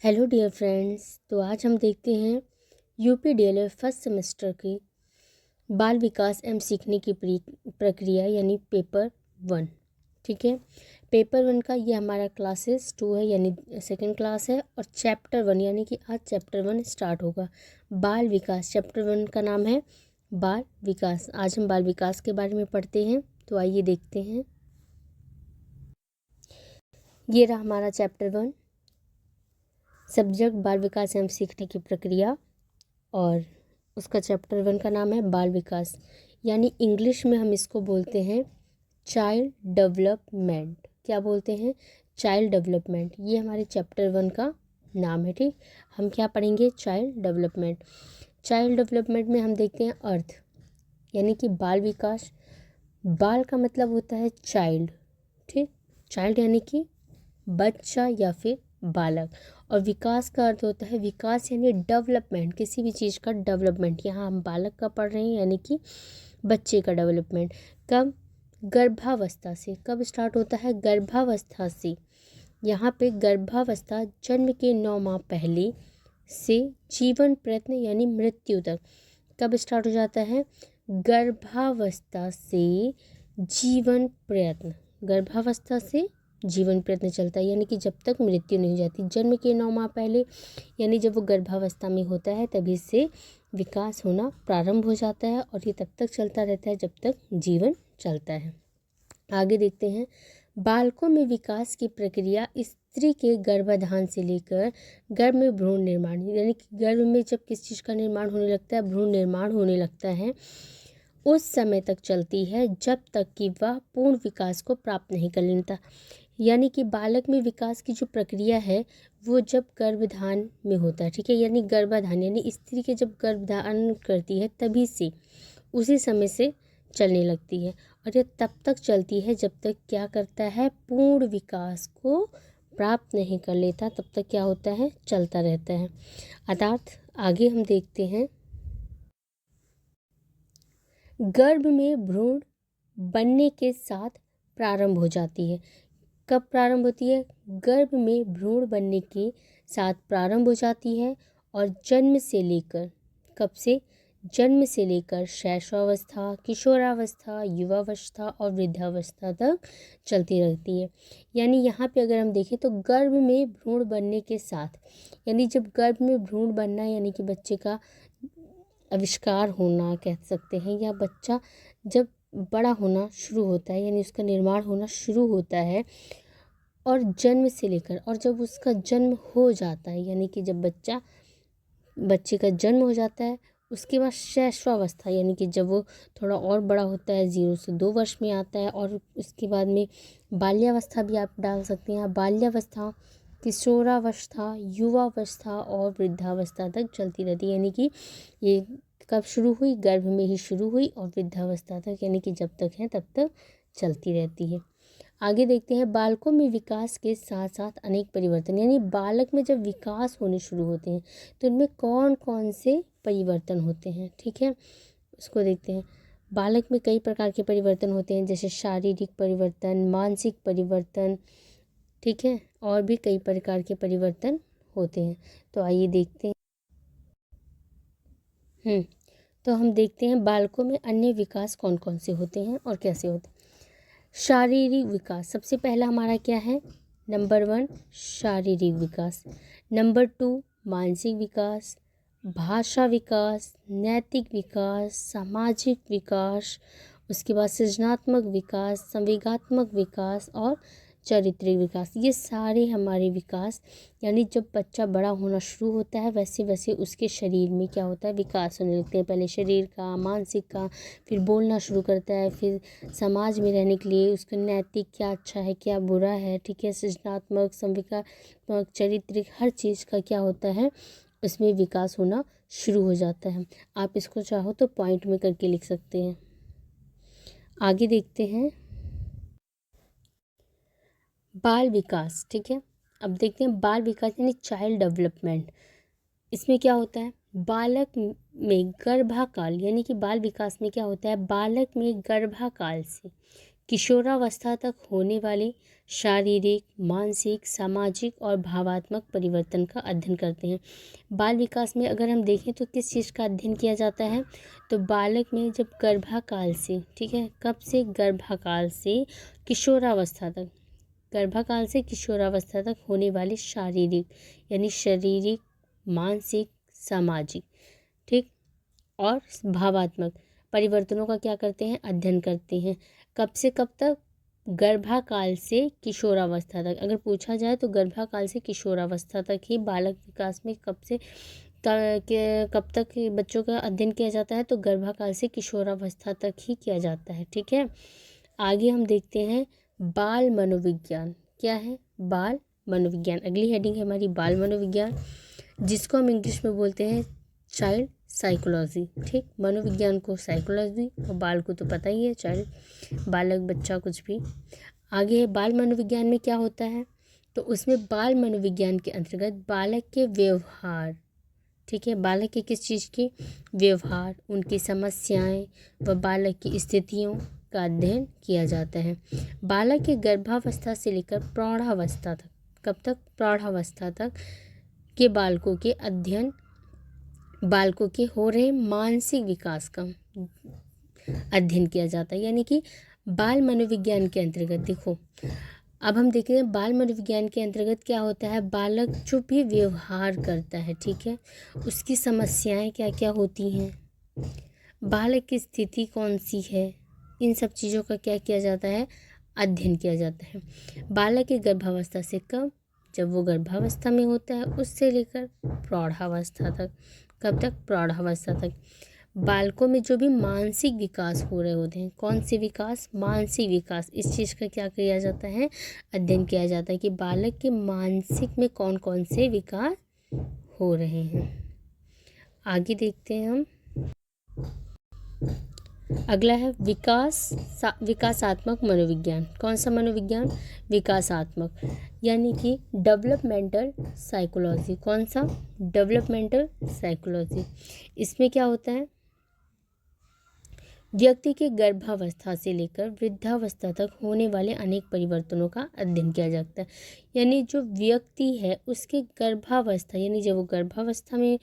Hello dear friends. तो आज हम देखते हैं यूपी डीएलएड फर्स्ट सेमेस्टर की बाल विकास एवं सीखने की प्रक्रिया यानी पेपर 1। ठीक है, पेपर 1 का ये हमारा क्लासेस 2 है यानी सेकंड क्लास है और चैप्टर 1 यानी कि आज चैप्टर 1 स्टार्ट होगा। बाल विकास चैप्टर 1 का नाम है बाल विकास। आज हम बाल विकास के बारे में पढ़ते हैं, तो आइए देखते हैं। ये रहा हमारा चैप्टर 1, सब्जेक्ट बाल विकास एवं सीखने की प्रक्रिया, और उसका चैप्टर 1 का नाम है बाल विकास, यानी इंग्लिश में हम इसको बोलते हैं चाइल्ड डेवलपमेंट। क्या बोलते हैं? Child development. ये हमारे चैप्टर 1 का नाम है। ठीक, हम क्या पढ़ेंगे? Child development. चाइल्ड डेवलपमेंट में हम देखते हैं अर्थ यानी कि बाल विकास। बाल का मतलब होता है चाइल्ड। ठीक, चाइल्ड यानी कि बच्चा या फिर बालक, और विकास का अर्थ होता है विकास यानी डेवलपमेंट, किसी भी चीज़ का डेवलपमेंट। यहाँ हम बालक का पढ़ रहे हैं यानी कि बच्चे का डेवलपमेंट। कब? गर्भावस्था से। कब स्टार्ट होता है? गर्भावस्था से। यहाँ पे गर्भावस्था जन्म के 9 माह पहले से जीवन प्रयत्न यानी मृत्यु तक। कब स्टार्ट हो जाता है? गर्भावस्था से जीवन प्रयत्न। गर्भावस्था से जीवन प्रयत्न चलता है यानी कि जब तक मृत्यु नहीं हो जाती। जन्म के 9 माह पहले यानी जब वो गर्भावस्था में होता है तभी से विकास होना प्रारंभ हो जाता है, और ये तब तक चलता रहता है जब तक जीवन चलता है। आगे देखते हैं। बालकों में विकास की प्रक्रिया स्त्री के गर्भाधान से लेकर गर्भ में भ्रूण निर्माण, यानी कि गर्भ में जब किस चीज़ का निर्माण होने लगता है, भ्रूण निर्माण होने लगता है, उस समय तक चलती है जब तक कि वह पूर्ण विकास को प्राप्त नहीं कर लेता। यानी कि बालक में विकास की जो प्रक्रिया है वो जब गर्भधान में होता है। ठीक है, यानी गर्भाधान यानी स्त्री के जब गर्भधान करती है तभी से उसी समय से चलने लगती है, और ये तब तक चलती है जब तक क्या करता है? पूर्ण विकास को प्राप्त नहीं कर लेता, तब तक क्या होता है? चलता रहता है। अर्थात आगे हम देखते हैं। गर्भ में भ्रूण बनने के साथ प्रारंभ हो जाती है। कब प्रारंभ होती है? गर्भ में भ्रूण बनने के साथ प्रारंभ हो जाती है, और जन्म से लेकर, कब से? जन्म से लेकर शैशवावस्था, किशोरावस्था, युवावस्था और वृद्धावस्था तक चलती रहती है। यानी यहाँ पे अगर हम देखें तो गर्भ में भ्रूण बनने के साथ, यानी जब गर्भ में भ्रूण बनना यानी कि बच्चे का आविष्कार होना कह सकते हैं, या बच्चा जब बड़ा होना शुरू होता है यानी उसका निर्माण होना शुरू होता है, और जन्म से लेकर, और जब उसका जन्म हो जाता है यानी कि जब बच्चे का जन्म हो जाता है, उसके बाद शैशवावस्था यानी कि जब वो थोड़ा और बड़ा होता है, 0 से 2 वर्ष में आता है, और उसके बाद में बाल्यावस्था भी आप डाल सकते हैं। बाल्यावस्था, किशोरावस्था, युवावस्था और वृद्धावस्था तक चलती रहती है। यानी कि ये कब शुरू हुई? गर्भ में ही शुरू हुई, और वृद्धावस्था तक यानी कि जब तक है तब तक चलती रहती है। आगे देखते हैं। बालकों में विकास के साथ साथ अनेक परिवर्तन, यानी बालक में जब विकास होने शुरू होते हैं तो इनमें कौन कौन से परिवर्तन होते हैं? ठीक है, उसको देखते हैं। बालक में कई प्रकार के परिवर्तन होते हैं, जैसे शारीरिक परिवर्तन, मानसिक परिवर्तन, ठीक है, और भी कई प्रकार के परिवर्तन होते हैं। तो आइए देखते हैं। तो हम देखते हैं बालकों में अन्य विकास कौन कौन से होते हैं और कैसे होते हैं। शारीरिक विकास सबसे पहला हमारा क्या है? नंबर 1 शारीरिक विकास, नंबर 2 मानसिक विकास, भाषा विकास, नैतिक विकास, सामाजिक विकास, उसके बाद सृजनात्मक विकास, संवेगात्मक विकास और चारित्रिक विकास। ये सारे हमारे विकास, यानी जब बच्चा बड़ा होना शुरू होता है वैसे वैसे उसके शरीर में क्या होता है? विकास होने लगते हैं। पहले शरीर का, मानसिक का, फिर बोलना शुरू करता है, फिर समाज में रहने के लिए उसका नैतिक क्या अच्छा है क्या बुरा है, ठीक है, सृजनात्मक, संवेगात्मक, चारित्रिक, हर चीज़ का क्या होता है? उसमें विकास होना शुरू हो जाता है। आप इसको चाहो तो पॉइंट में करके लिख सकते हैं। आगे देखते हैं बाल विकास। ठीक है, अब देखते हैं बाल विकास यानी चाइल्ड डेवलपमेंट। इसमें क्या होता है? बालक में गर्भाकाल, यानी कि बाल विकास में क्या होता है? बालक में गर्भाकाल से किशोरावस्था तक होने वाले शारीरिक, मानसिक, सामाजिक और भावात्मक परिवर्तन का अध्ययन करते हैं। बाल विकास में अगर हम देखें तो किस चीज़ का अध्ययन किया जाता है, तो बालक में जब गर्भाकाल से, ठीक है, कब से, गर्भाकाल से किशोरावस्था तक, गर्भाकाल से किशोरावस्था तक होने वाले शारीरिक यानी शारीरिक, मानसिक, सामाजिक, ठीक, और भावात्मक परिवर्तनों का क्या करते हैं, अध्ययन करते हैं। कब से कब तक, गर्भाकाल से किशोरावस्था तक। अगर पूछा जाए तो गर्भाकाल से किशोरावस्था तक ही बालक विकास में कब तक बच्चों का अध्ययन किया जाता है, तो गर्भाकाल से किशोरावस्था तक ही किया जाता है, ठीक है। आगे हम देखते हैं बाल मनोविज्ञान। क्या है, बाल मनोविज्ञान। अगली हेडिंग है हमारी बाल मनोविज्ञान, जिसको हम इंग्लिश में बोलते हैं चाइल्ड साइकोलॉजी, ठीक। मनोविज्ञान को साइकोलॉजी और बाल को तो पता ही है, चाइल्ड, बालक, बच्चा, कुछ भी। आगे है बाल मनोविज्ञान में क्या होता है, तो उसमें बाल मनोविज्ञान के अंतर्गत बालक के व्यवहार, ठीक है, बालक के किस चीज़ के व्यवहार, उनकी समस्याएं व बालक की स्थितियों का अध्ययन किया जाता है। बालक के गर्भावस्था से लेकर प्रौढ़ावस्था तक, कब तक, प्रौढ़ावस्था तक के बालकों के अध्ययन, बालकों के हो रहे मानसिक विकास का अध्ययन किया जाता है। यानी कि बाल मनोविज्ञान के अंतर्गत देखो, अब हम देख रहे हैं बाल मनोविज्ञान के अंतर्गत क्या होता है, बालक जो भी व्यवहार करता है, ठीक है, उसकी समस्याएं क्या क्या होती हैं, बालक की स्थिति कौन सी है, इन सब चीज़ों का क्या किया जाता है, अध्ययन किया जाता है। बालक की गर्भावस्था से कब, जब वो गर्भावस्था में होता है, उससे लेकर प्रौढ़ावस्था तक। कब तक, प्रौढ़ावस्था तक। बालकों में जो भी मानसिक विकास हो रहे होते हैं, कौन से विकास, मानसिक विकास, इस चीज़ का क्या किया जाता है, अध्ययन किया जाता है कि बालक के मानसिक में कौन कौन से विकास हो रहे हैं। आगे देखते हैं हम, अगला है विकासात्मक मनोविज्ञान। कौन सा मनोविज्ञान, विकासात्मक, यानी कि डेवलपमेंटल साइकोलॉजी। कौन सा, डेवलपमेंटल साइकोलॉजी। इसमें क्या होता है, व्यक्ति के गर्भावस्था से लेकर वृद्धावस्था तक होने वाले अनेक परिवर्तनों का अध्ययन किया जाता है। यानी जो व्यक्ति है उसके गर्भावस्था, यानी जब वो गर्भावस्था में,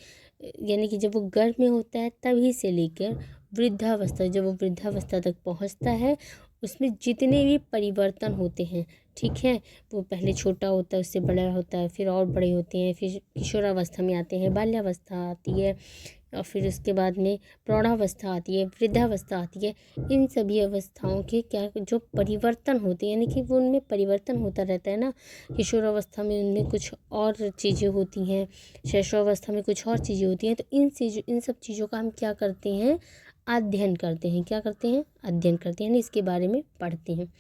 यानी कि जब वो गर्भ में होता है तभी से लेकर वृद्धावस्था, जब वो वृद्धावस्था तक पहुंचता है, उसमें जितने भी परिवर्तन होते हैं, ठीक है, वो पहले छोटा होता है, उससे बड़ा होता है, फिर और बड़े होते हैं, फिर किशोरावस्था में आते हैं, बाल्यावस्था आती है, और फिर उसके बाद में प्रौढ़ावस्था आती है, वृद्धावस्था आती है। इन सभी अवस्थाओं के क्या जो परिवर्तन होते हैं, यानी कि वो उनमें परिवर्तन होता रहता है ना, किशोरावस्था में उनमें कुछ और चीज़ें होती हैं, शैशवावस्था में कुछ और चीज़ें होती हैं, तो इन सब चीज़ों का हम क्या करते हैं, अध्ययन करते हैं। क्या करते हैं, अध्ययन करते हैं, यानी इसके बारे में पढ़ते हैं।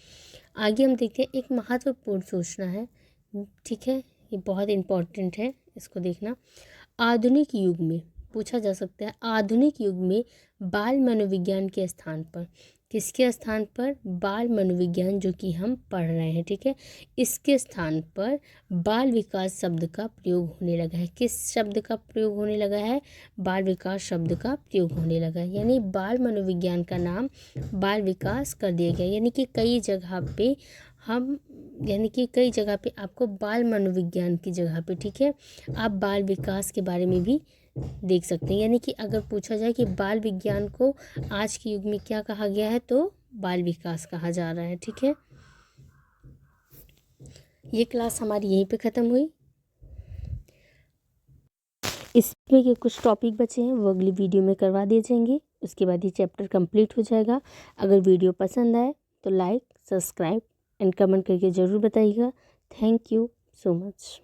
आगे हम देखते हैं, एक महत्वपूर्ण सूचना है, ठीक है, ये बहुत इम्पोर्टेंट है, इसको देखना। आधुनिक युग में पूछा जा सकता है, आधुनिक युग में बाल मनोविज्ञान के स्थान पर, किसके स्थान पर, बाल मनोविज्ञान जो कि हम पढ़ रहे हैं, ठीक है, इसके स्थान पर बाल विकास शब्द का प्रयोग होने लगा है। किस शब्द का प्रयोग होने लगा है, बाल विकास शब्द का प्रयोग होने लगा है। यानी बाल मनोविज्ञान का नाम बाल विकास कर दिया गया। यानी कि कई जगह पे हम, यानी कि कई जगह पे आपको बाल मनोविज्ञान की जगह पे, ठीक है, आप बाल विकास के बारे में भी देख सकते हैं। यानी कि अगर पूछा जाए कि बाल विज्ञान को आज के युग में क्या कहा गया है, तो बाल विकास कहा जा रहा है, ठीक है। ये क्लास हमारी यहीं पे ख़त्म हुई। इसमें के कुछ टॉपिक बचे हैं वो अगली वीडियो में करवा दिए जाएंगे, उसके बाद ये चैप्टर कंप्लीट हो जाएगा। अगर वीडियो पसंद आए तो लाइक, सब्सक्राइब एंड कमेंट करके ज़रूर बताइएगा। Thank you so much.